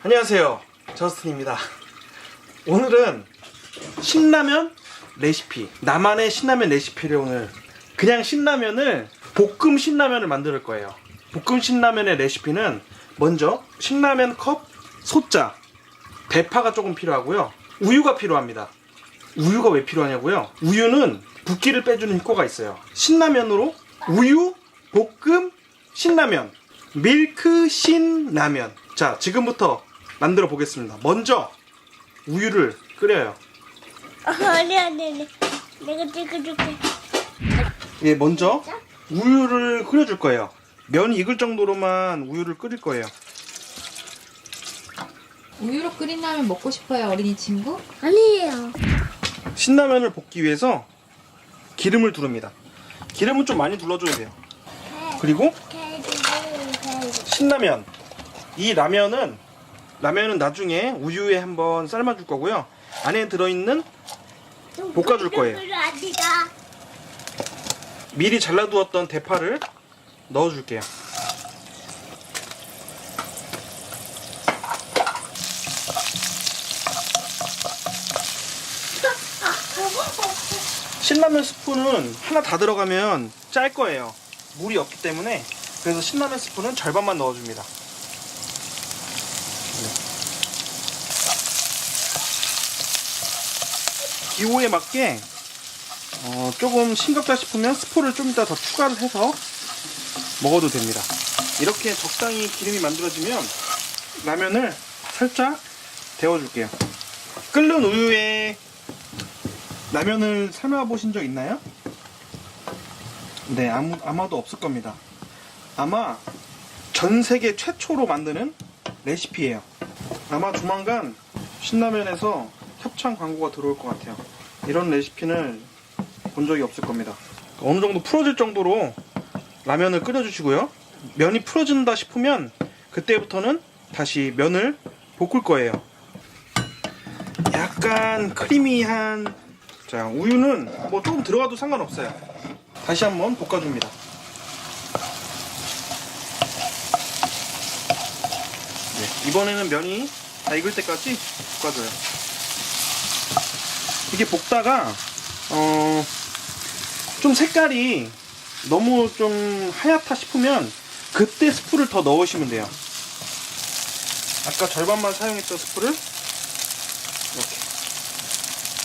안녕하세요, 저스틴입니다. 오늘은 신라면 레시피, 나만의 신라면 레시피를 오늘 그냥 신라면을 볶음 신라면을 만들 거예요. 볶음 신라면의 레시피는 먼저 신라면 컵 소자, 대파가 조금 필요하고요, 우유가 필요합니다. 우유가 왜 필요하냐고요? 우유는 붓기를 빼주는 효과가 있어요. 신라면으로 우유 볶음 신라면, 밀크 신라면. 자, 지금부터 만들어 보겠습니다. 먼저 우유를 끓여요. 아니. 내가 찍어줄게. 예, 먼저 우유를 끓여줄 거예요. 면이 익을 정도로만 우유를 끓일 거예요. 우유로 끓인 라면 먹고 싶어요, 어린이 친구? 아니에요. 신라면을 볶기 위해서 기름을 두릅니다. 기름은 좀 많이 둘러줘야 돼요. 그리고 신라면, 이 라면은 나중에 우유에 한번 삶아줄 거고요, 안에 들어있는 볶아줄 거예요. 미리 잘라두었던 대파를 넣어줄게요. 신라면 스푼은 하나 다 들어가면 짤 거예요. 물이 없기 때문에. 그래서 신라면 스푼은 절반만 넣어줍니다. 기호에 맞게 조금 싱겁다 싶으면 스프를 좀 이따 더 추가를 해서 먹어도 됩니다. 이렇게 적당히 기름이 만들어지면 라면을 살짝 데워줄게요. 끓는 우유에 라면을 삶아 보신 적 있나요? 네, 아마도 없을 겁니다. 아마 전 세계 최초로 만드는 레시피예요. 아마 조만간 신라면에서 협찬 광고가 들어올 것 같아요. 이런 레시피는 본 적이 없을 겁니다. 어느 정도 풀어질 정도로 라면을 끓여주시고요. 면이 풀어진다 싶으면 그때부터는 다시 면을 볶을 거예요. 약간 크리미한, 자, 우유는 뭐 조금 들어가도 상관없어요. 다시 한번 볶아줍니다. 네, 이번에는 면이 다 익을 때까지 볶아줘요. 이게 볶다가 좀 색깔이 너무 좀 하얗다 싶으면 그때 스프를 더 넣으시면 돼요. 아까 절반만 사용했던 스프를 이렇게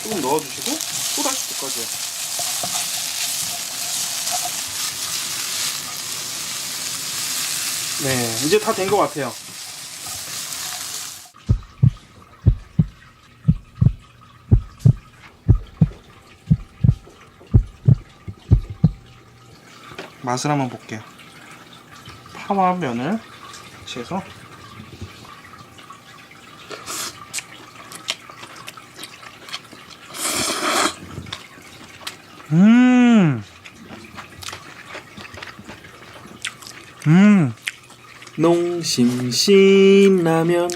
조금 넣어주시고 또 다시 볶아줘요. 네, 이제 다 된 것 같아요. 맛을 한번 볼게요. 파와 면을 같이 해서 농심신라면